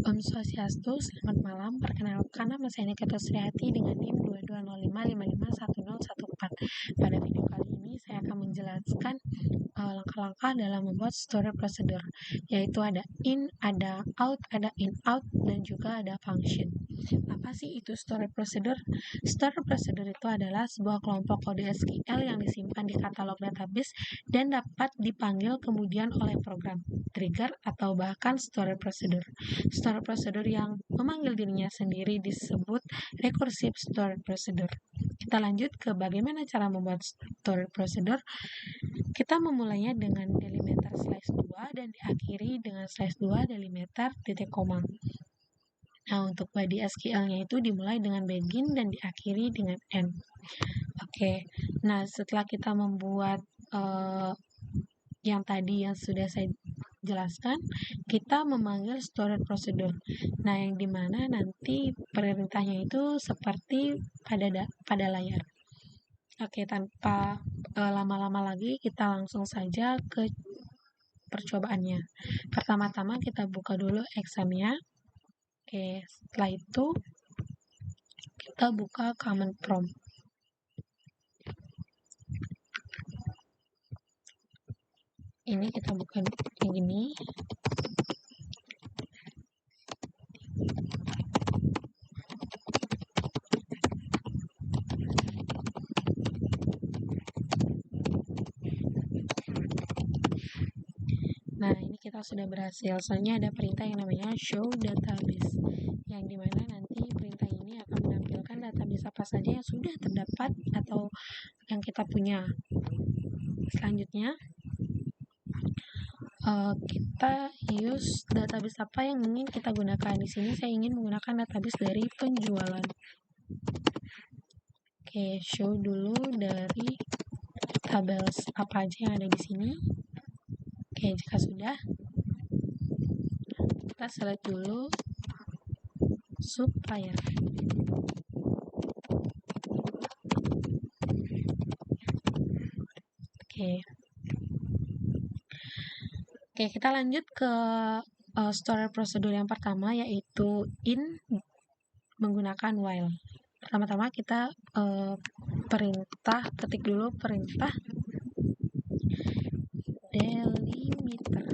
Om Swastiastu, selamat malam. Perkenalkan, nama saya Nikita Srihati dengan NIM 220555114. Pada video kali ini saya akan menjelaskan langkah-langkah dalam membuat story procedure, yaitu ada in, ada out, ada in out, dan juga ada function. Apa sih itu story procedure? Story procedure itu adalah sebuah kelompok kode SQL yang disimpan di katalog database dan dapat dipanggil kemudian oleh program, trigger, atau bahkan story procedure. Story procedure yang memanggil dirinya sendiri disebut recursive story procedure. Kita lanjut ke bagaimana cara membuat story procedure. Kita memulainya dengan delimiter slash 2 dan diakhiri dengan slash 2 delimiter titik koma. Nah, untuk body SQL-nya itu dimulai dengan begin dan diakhiri dengan end. Oke, nah setelah kita membuat yang tadi yang sudah saya jelaskan, kita memanggil story procedure. Nah, yang dimana nanti perintahnya itu seperti pada layar. Oke, tanpa lama-lama lagi, kita langsung saja ke percobaannya. Pertama-tama kita buka dulu exam-nya. Oke, setelah itu kita buka command prompt. Ini kita buka yang ini. Nah, ini kita sudah berhasil. Soalnya ada perintah yang namanya show database, yang dimana nanti perintah ini akan menampilkan database apa saja yang sudah terdapat atau yang kita punya. Selanjutnya, kita use database apa yang ingin kita gunakan. Di sini saya ingin menggunakan database dari penjualan. Oke, show dulu dari tables apa aja yang ada di sini. Oke, jika sudah, kita select dulu supplier. Oke, kita lanjut ke story procedure yang pertama, yaitu in menggunakan while. Pertama-tama kita ketik dulu perintah delimiter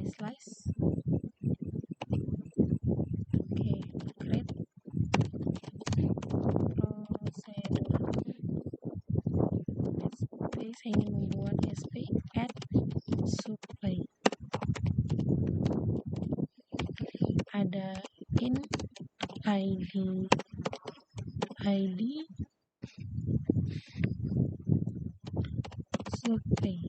slice. Oke, create procedure SP, saya ingin membuat SP add supply. Ada in ID supply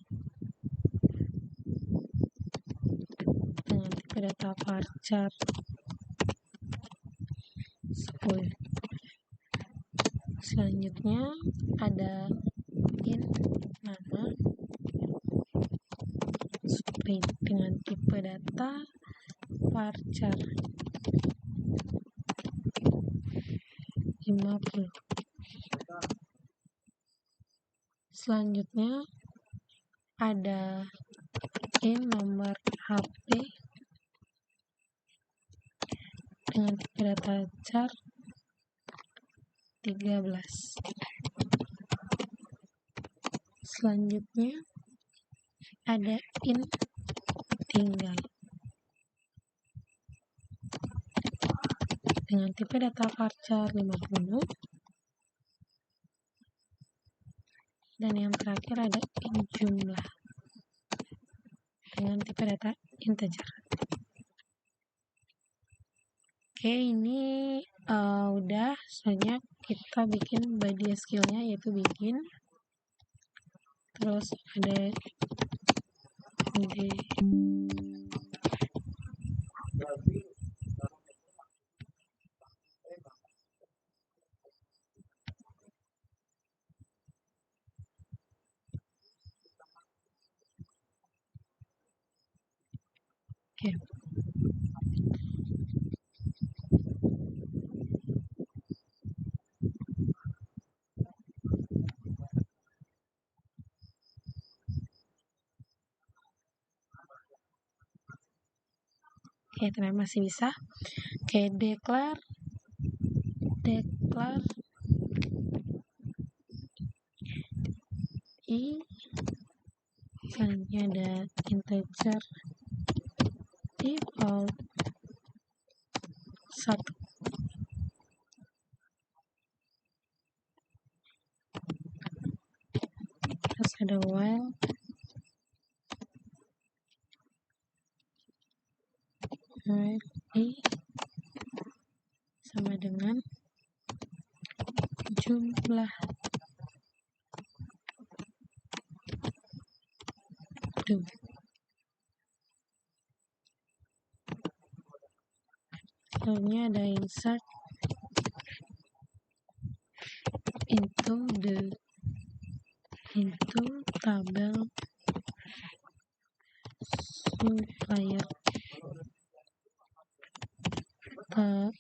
dengan tipe data varchar 10. Selanjutnya ada in nama supply dengan tipe data varchar 50. Selanjutnya ada in nomor HP dengan tipe data char 13. Selanjutnya ada in tinggal dengan tipe data varchar 50. Dan yang terakhir ada in jumlah dengan tipe data integer. Oke, ini udah. Selanjutnya kita bikin body SQL-nya, yaitu begin. Terus ada Oke. Oke, ternyata masih bisa. Oke, declare i, selanjutnya ada integer default 1. Terus ada while i sama dengan jumlah 2. Selanjutnya ada insert into tabel supplier,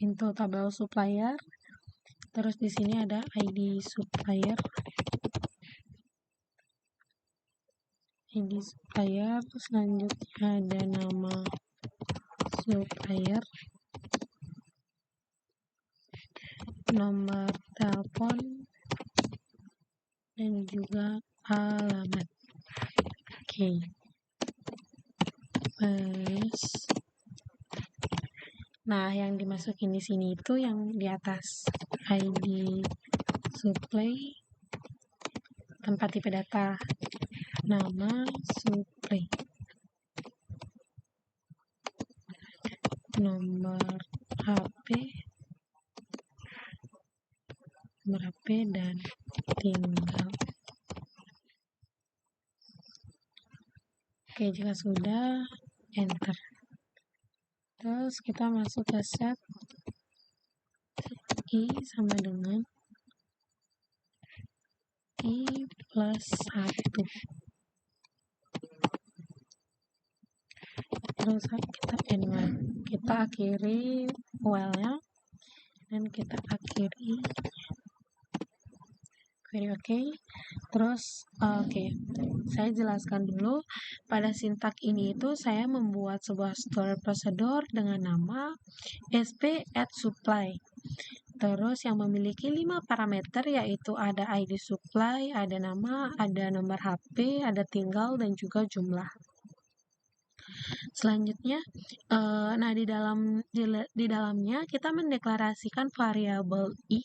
into tabel supplier. Terus di sini ada ID supplier, selanjutnya ada nama supplier, nomor telepon, dan juga alamat. Oke. Nah, yang dimasukin di sini itu yang di atas ID supply, tempat tipe data, nama supply, nomor HP, dan tinggal. Oke, jika sudah, enter. Terus kita masuk ke set i sama dengan i plus 1. Terus kita kita akhiri while-nya, dan kita akhiri query. Oke. Terus saya jelaskan dulu. Pada sintak ini itu saya membuat sebuah store procedure dengan nama sp@supply. Terus yang memiliki 5 parameter, yaitu ada ID supply, ada nama, ada nomor HP, ada tinggal, dan juga jumlah. Selanjutnya, nah di dalamnya kita mendeklarasikan variabel i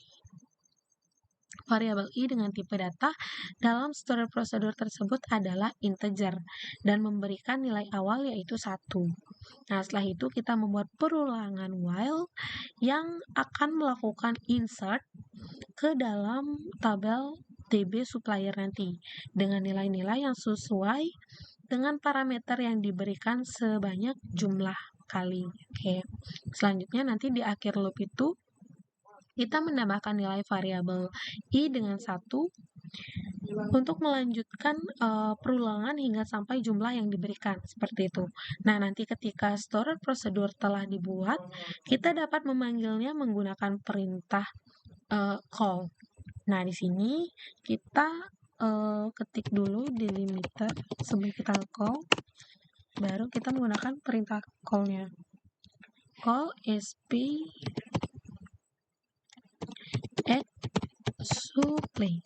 dengan tipe data dalam store procedure tersebut adalah integer dan memberikan nilai awal yaitu 1. Nah, setelah itu kita membuat perulangan while yang akan melakukan insert ke dalam tabel DB supplier nanti dengan nilai-nilai yang sesuai dengan parameter yang diberikan sebanyak jumlah kali. Oke. Selanjutnya nanti di akhir loop itu kita menambahkan nilai variabel i dengan 1 untuk melanjutkan perulangan hingga sampai jumlah yang diberikan, seperti itu. Nah, nanti ketika store procedure telah dibuat, kita dapat memanggilnya menggunakan perintah call. Nah, di sini kita ketik dulu delimiter sebelum kita call, baru kita menggunakan perintah call-nya. Call sp at supply.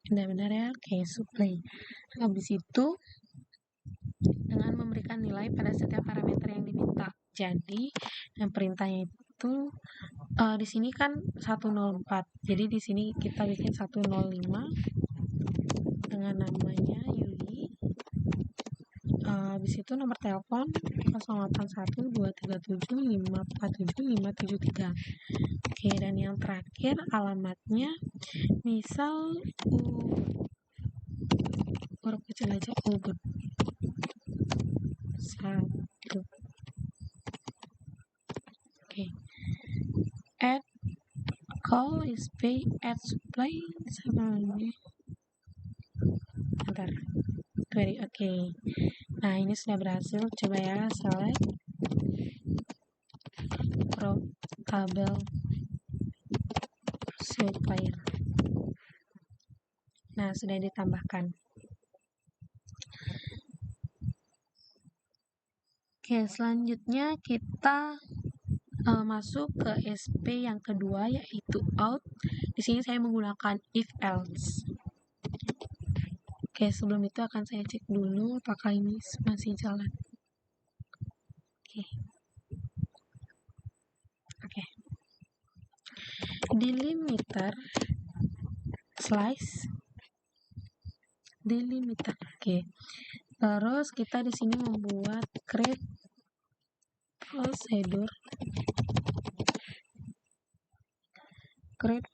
Benar-benar ya, oke, supply. Habis itu dengan memberikan nilai pada setiap parameter yang diminta. Jadi yang perintahnya itu di sini kan 104. Jadi di sini kita bikin 105 dengan namanya Yuli. Habis itu nomor telepon 081237547573. Oke, dan yang terakhir alamatnya misal huruf kecil aja Ubud 1. Oke. Add call is pay at supply sama ini. Bentar. Query. Oke. Nah, ini sudah berhasil. Coba ya, select from tabel supplier. Nah, sudah ditambahkan. Oke, selanjutnya kita masuk ke SP yang kedua, yaitu out. Di sini saya menggunakan if else. Oke, sebelum itu akan saya cek dulu apakah ini masih jalan. Oke. Oke. Delimiter slice delimiter. Oke. Terus kita di sini membuat create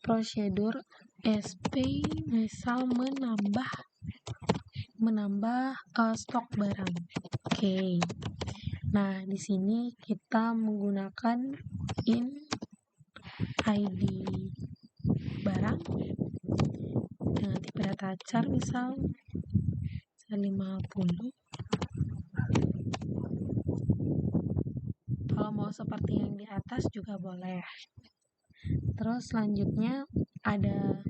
procedure SP, misal menambah stok barang. Oke. Nah, di sini kita menggunakan in ID barang dengan tipe data char misal 50. Kalau mau seperti yang di atas juga boleh. Terus selanjutnya ada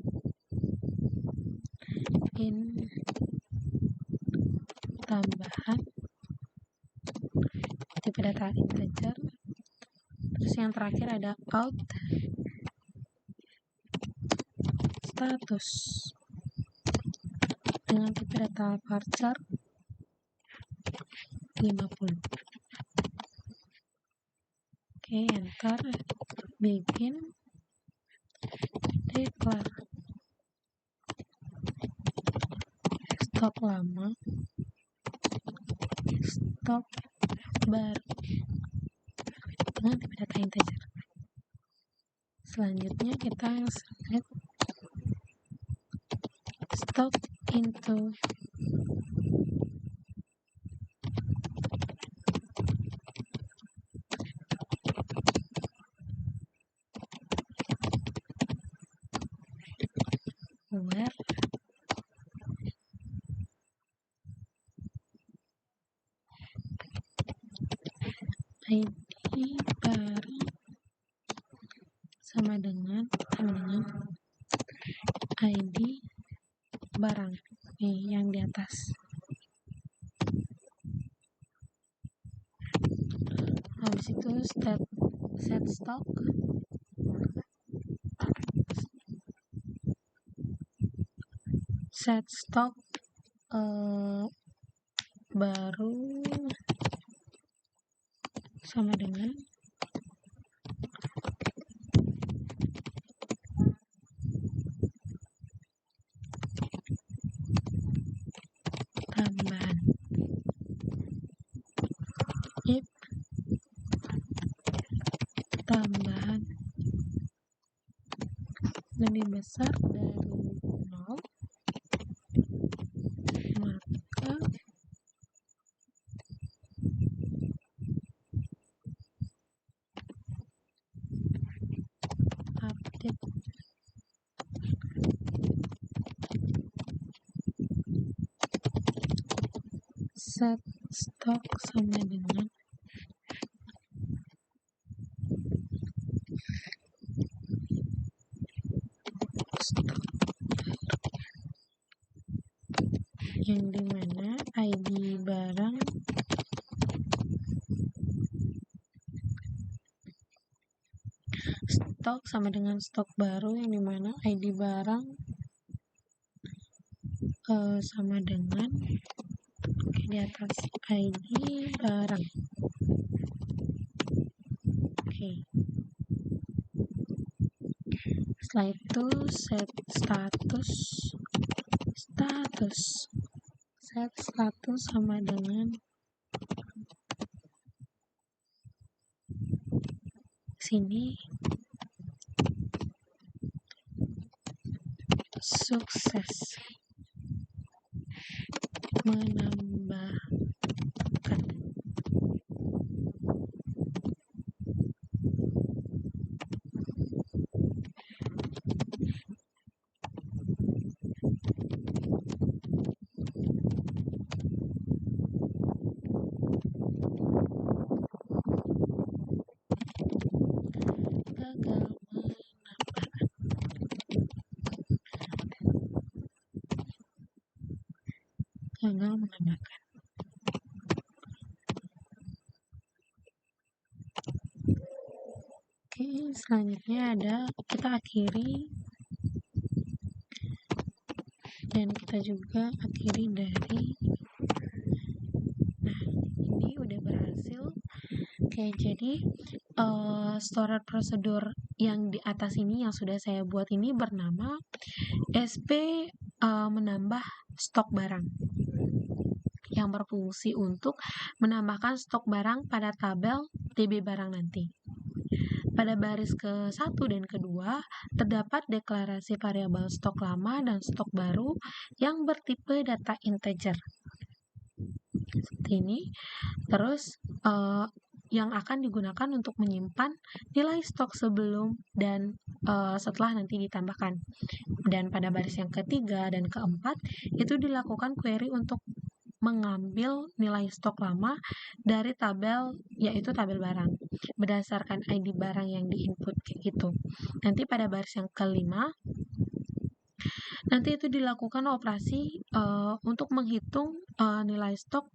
in tambahan tipe data integer. Terus yang terakhir ada out status dengan tipe data varchar 50. Oke, enter. Begin declare stok lama, stok baru dengan tipe data integer. Selanjutnya kita select stock into where ID barang sama dengan ID barang nih yang di atas. Habis itu set stock baru sama dengan tambahan if tambahan lebih besar dari 0, maka update set stock sama dengan stok yang dimana ID barang stok sama dengan stok baru yang dimana ID barang sama dengan di atas ID barang. Oke. Setelah itu set status sama dengan sini sukses menambahkan. Gagal menambahkan. Oke, selanjutnya ada kita akhiri, dan kita juga akhiri dari, nah ini udah berhasil. Oke, jadi storage prosedur yang di atas ini yang sudah saya buat ini bernama SP menambah stok barang, yang berfungsi untuk menambahkan stok barang pada tabel DB barang nanti. Pada baris ke-1 dan kedua, terdapat deklarasi variabel stok lama dan stok baru yang bertipe data integer. Seperti ini. Terus, yang akan digunakan untuk menyimpan nilai stok sebelum dan setelah nanti ditambahkan. Dan pada baris yang ketiga dan keempat, itu dilakukan query untuk mengambil nilai stok lama dari tabel, yaitu tabel barang, berdasarkan ID barang yang diinput kayak gitu. Nanti pada baris yang kelima, nanti itu dilakukan operasi untuk menghitung nilai stok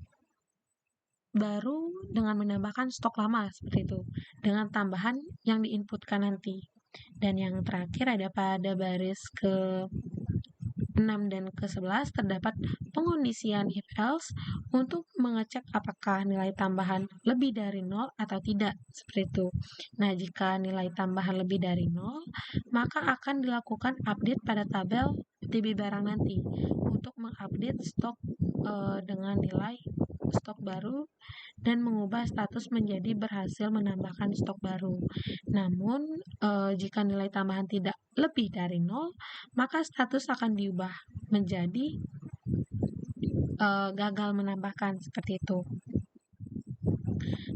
baru dengan menambahkan stok lama seperti itu, dengan tambahan yang diinputkan nanti. Dan yang terakhir ada pada baris ke 6 dan ke-11 terdapat pengondisian if else untuk mengecek apakah nilai tambahan lebih dari 0 atau tidak, seperti itu. Nah, jika nilai tambahan lebih dari 0, maka akan dilakukan update pada tabel DB barang nanti untuk mengupdate stok dengan nilai stok baru dan mengubah status menjadi berhasil menambahkan stok baru. Namun, jika nilai tambahan tidak lebih dari 0, maka status akan diubah menjadi gagal menambahkan, seperti itu.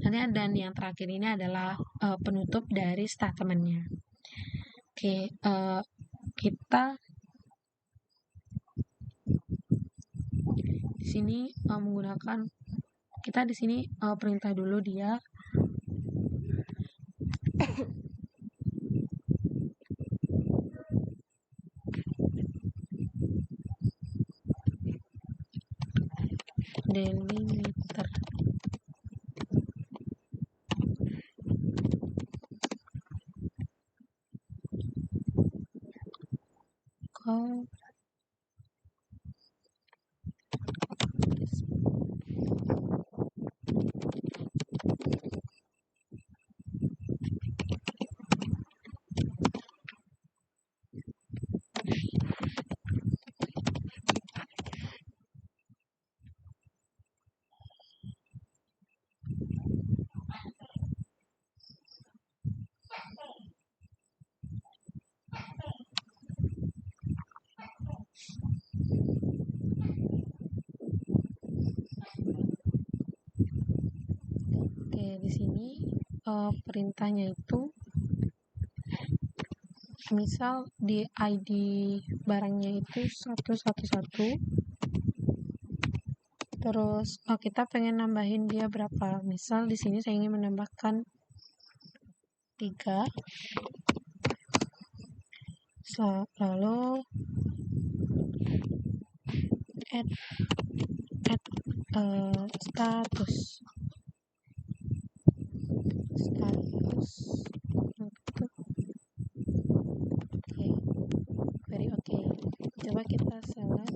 Nanti dan yang terakhir ini adalah penutup dari statementnya. Oke, kita di sini menggunakan, kita di sini perintah dulu dia delimiter. Call di sini perintahnya itu misal di ID barangnya itu 111, terus kita pengen nambahin dia berapa, misal di sini saya ingin menambahkan 3, lalu add status untuk very oke. Coba kita select.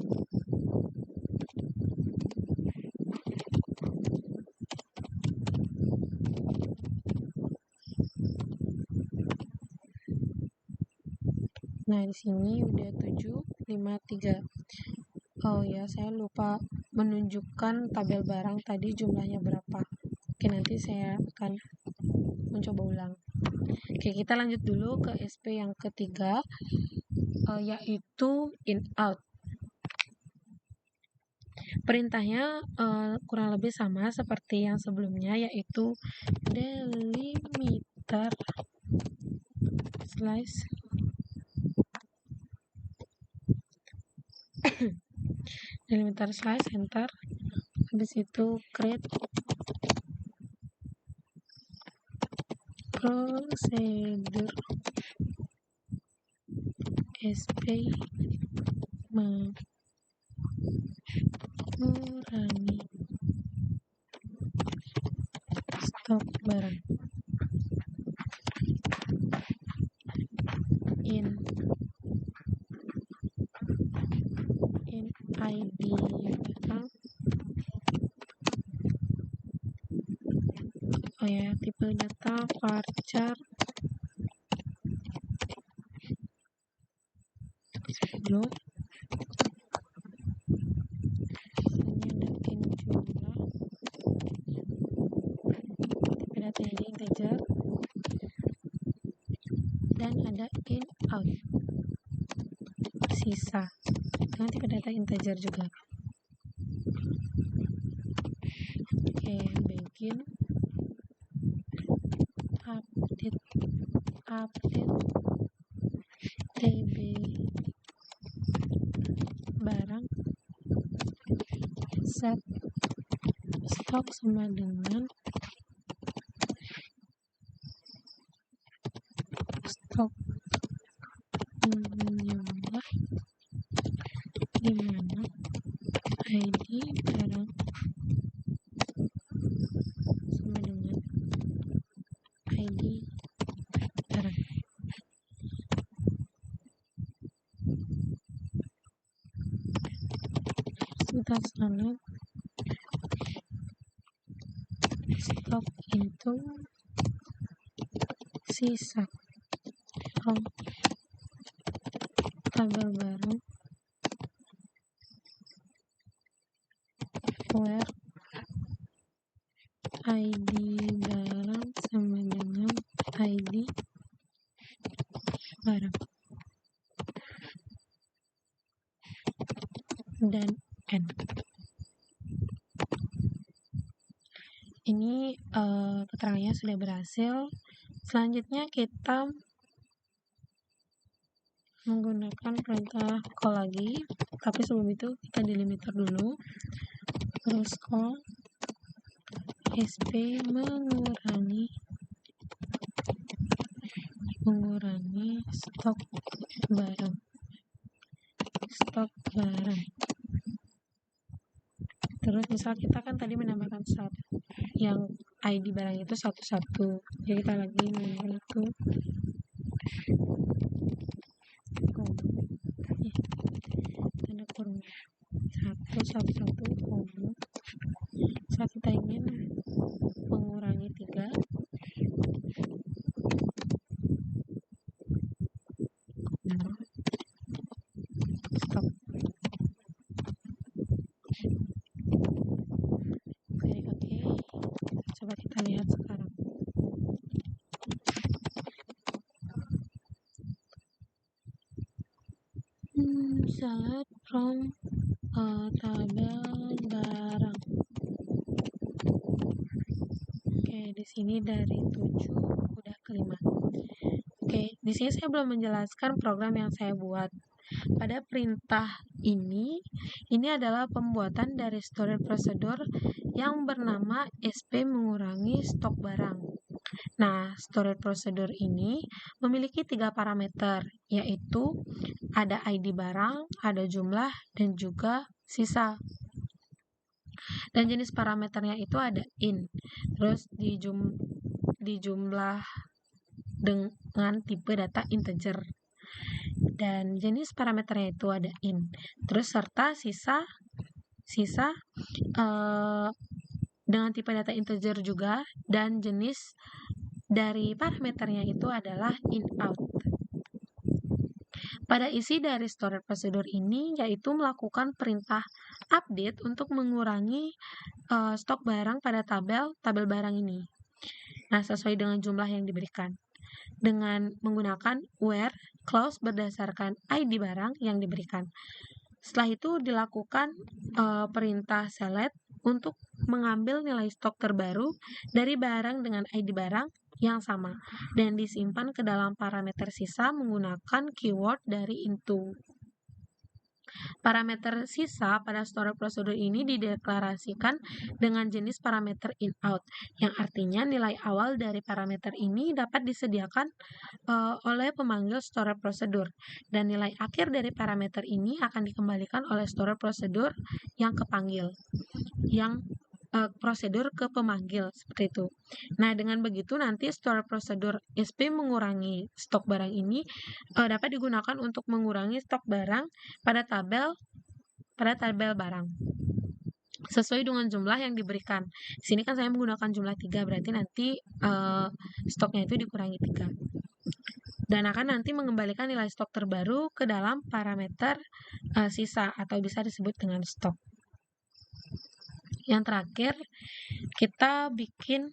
Nah, di sini udah 753. Oh ya, saya lupa menunjukkan tabel barang tadi jumlahnya berapa. Oke, nanti saya akan mencoba ulang. Oke, kita lanjut dulu ke SP yang ketiga, yaitu in out. Perintahnya kurang lebih sama seperti yang sebelumnya, yaitu delimiter slice delimiter slice enter, habis itu create prosedur SP mengurangi stok barang. ya, tipe data varchar 10. Ini ada in jumlah, tipe datanya di integer, dan ada in out sisa dengan tipe data integer juga. Oke, begin update tb barang set stok sama dengan stok jumlah di mana ID barang sama dengan ID barang. Kita salah stok itu sisa from tabel barang where ID barang sama dengan ID barang dan N. Ini keterangannya sudah berhasil. Selanjutnya kita menggunakan perintah call lagi, tapi sebelum itu kita delimiter dulu. Terus call sp mengurangi stok barang terus misal kita kan tadi menambahkan yang ID barang itu satu-satu, jadi kita lagi menambahkan itu tanda kurung satu koma. Saat kita ingin mengurangi 3, stop. Oke, coba kita lihat sekarang. Select from tabel barang. Oke, di sini dari 7 udah ke 5. Oke, di sini saya belum menjelaskan program yang saya buat. Pada perintah ini adalah pembuatan dari storage procedure yang bernama sp mengurangi stok barang. Nah, storage procedure ini memiliki 3 parameter, yaitu ada ID barang, ada jumlah, dan juga sisa. Dan jenis parameternya itu ada in, terus dijumlah dengan tipe data integer. Dan jenis parameternya itu ada in, terus serta sisa dengan tipe data integer juga, dan jenis dari parameternya itu adalah in out. Pada isi dari storage procedure ini yaitu melakukan perintah update untuk mengurangi stok barang pada tabel barang ini. Nah, sesuai dengan jumlah yang diberikan dengan menggunakan where clause berdasarkan ID barang yang diberikan. Setelah itu dilakukan perintah select untuk mengambil nilai stok terbaru dari barang dengan ID barang yang sama dan disimpan ke dalam parameter sisa menggunakan keyword dari into. Parameter sisa pada storage procedure ini dideklarasikan dengan jenis parameter in out, yang artinya nilai awal dari parameter ini dapat disediakan oleh pemanggil storage procedure, dan nilai akhir dari parameter ini akan dikembalikan oleh storage procedure yang kepanggil, prosedur ke pemanggil, seperti itu. Nah, dengan begitu nanti storage procedure sp mengurangi stok barang ini dapat digunakan untuk mengurangi stok barang pada tabel barang. sesuai dengan jumlah yang diberikan. Di sini kan saya menggunakan jumlah 3, berarti nanti stoknya itu dikurangi 3. Dan akan nanti mengembalikan nilai stok terbaru ke dalam parameter sisa atau bisa disebut dengan stok. Yang terakhir, kita bikin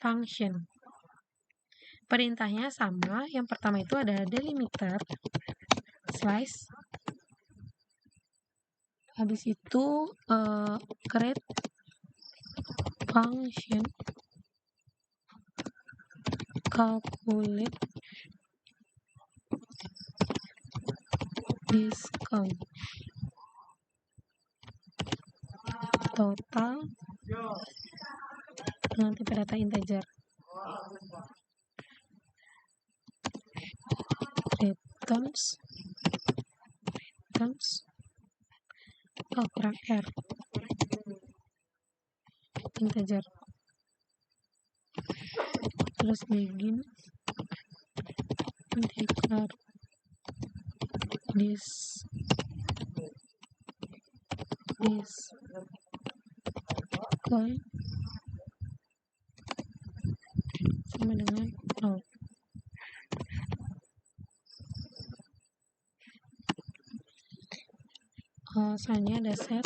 function. Perintahnya sama. Yang pertama itu adalah delimiter slice. Habis itu create function calculate discount total dengan tipe data integer. Returns kurang R integer. Terus begin declare discount sama dengan 0. Selanjutnya ada set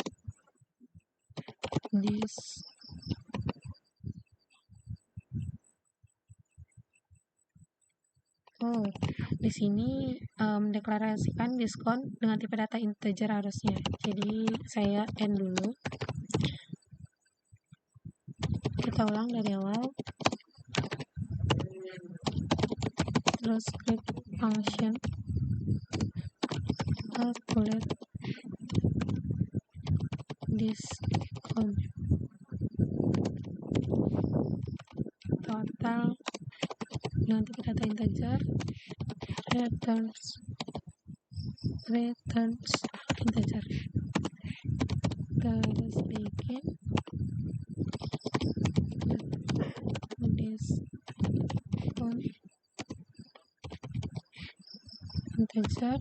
di sini mendeklarasikan diskon dengan tipe data integer harusnya. Jadi saya end dulu. Kita ulang dari awal. Terus script function calculate discount total dengan tipe data integer. Returns integer. Terus bikin discount integer.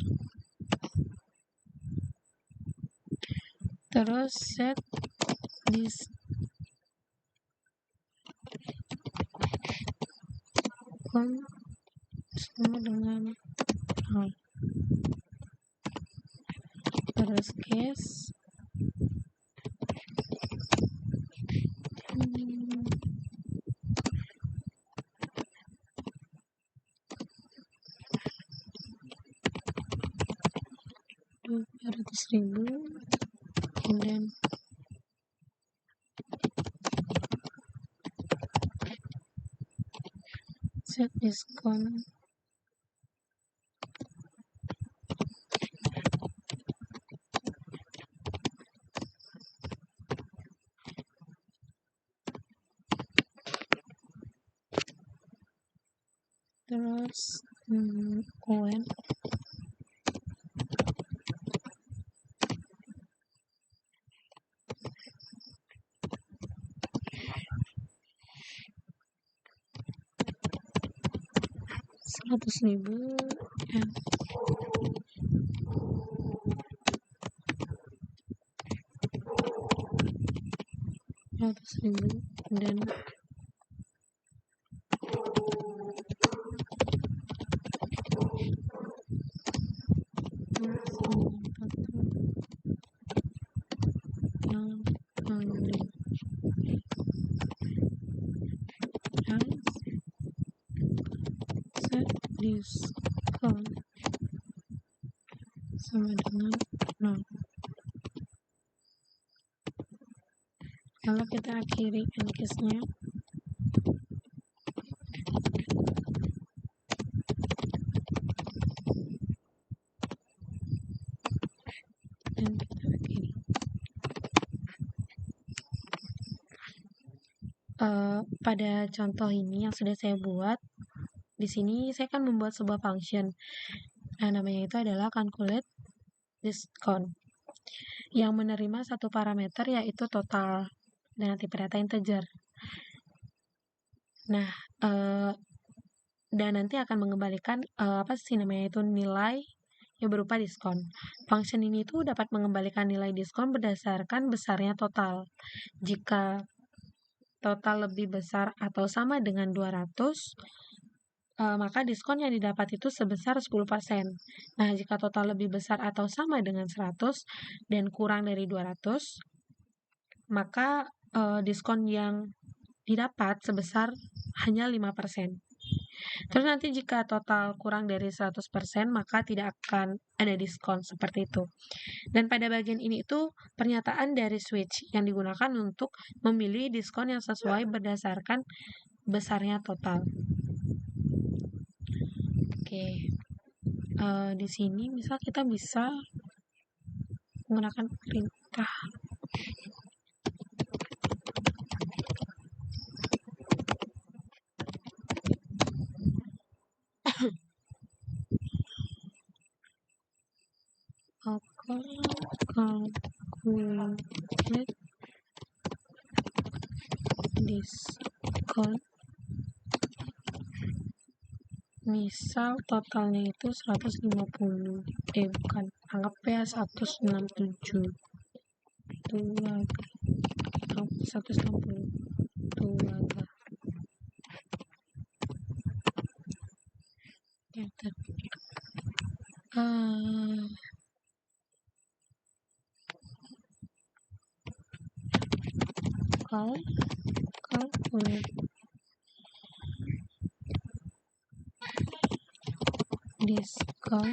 Terus set discount sama dengan 0. Terus case $200,000 and then set discount terus when $100,000 and $100,000 dan set discount sama dengan 0. Lalu kita akhiri case-nya. Dan kita akhiri. Pada contoh ini yang sudah saya buat, di sini saya akan membuat sebuah function. Namanya itu adalah calculate discount yang menerima satu parameter yaitu total dengan tipe data integer. Nah, dan nanti akan mengembalikan apa sih namanya itu nilai yang berupa diskon. Function ini tuh dapat mengembalikan nilai diskon berdasarkan besarnya total. Jika total lebih besar atau sama dengan 200, maka diskon yang didapat itu sebesar 10%. Nah, jika total lebih besar atau sama dengan 100 dan kurang dari 200, maka diskon yang didapat sebesar hanya 5%. Terus nanti jika total kurang dari 100%, maka tidak akan ada diskon seperti itu. Dan pada bagian ini itu pernyataan dari switch yang digunakan untuk memilih diskon yang sesuai berdasarkan besarnya total. Oke. Di sini misal kita bisa menggunakan perintah calculate diskon. Misal totalnya itu 150, bukan, anggap ya 167 160 gitu. Calculate diskon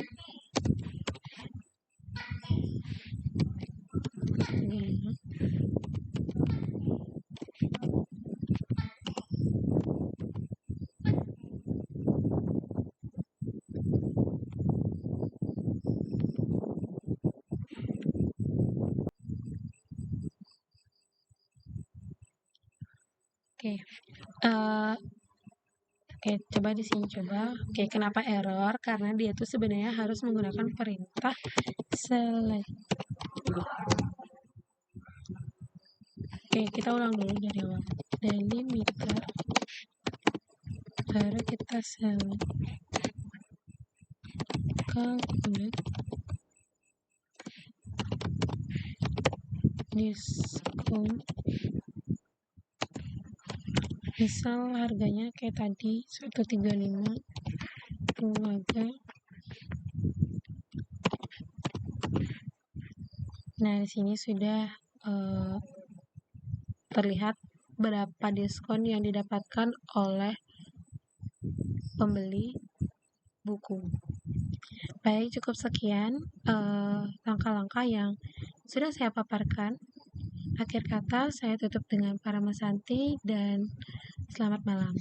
Oke, coba di sini coba. Oke, kenapa error? Karena dia tuh sebenarnya harus menggunakan perintah select. Oke, kita ulang dulu dari awal. Delimiter, baru kita select. Calculate diskon. Misal harganya kayak tadi 135 keluarga. Nah, di sini sudah terlihat berapa diskon yang didapatkan oleh pembeli buku. Baik, cukup sekian langkah-langkah yang sudah saya paparkan. Akhir kata, saya tutup dengan Paramasanti dan selamat malam.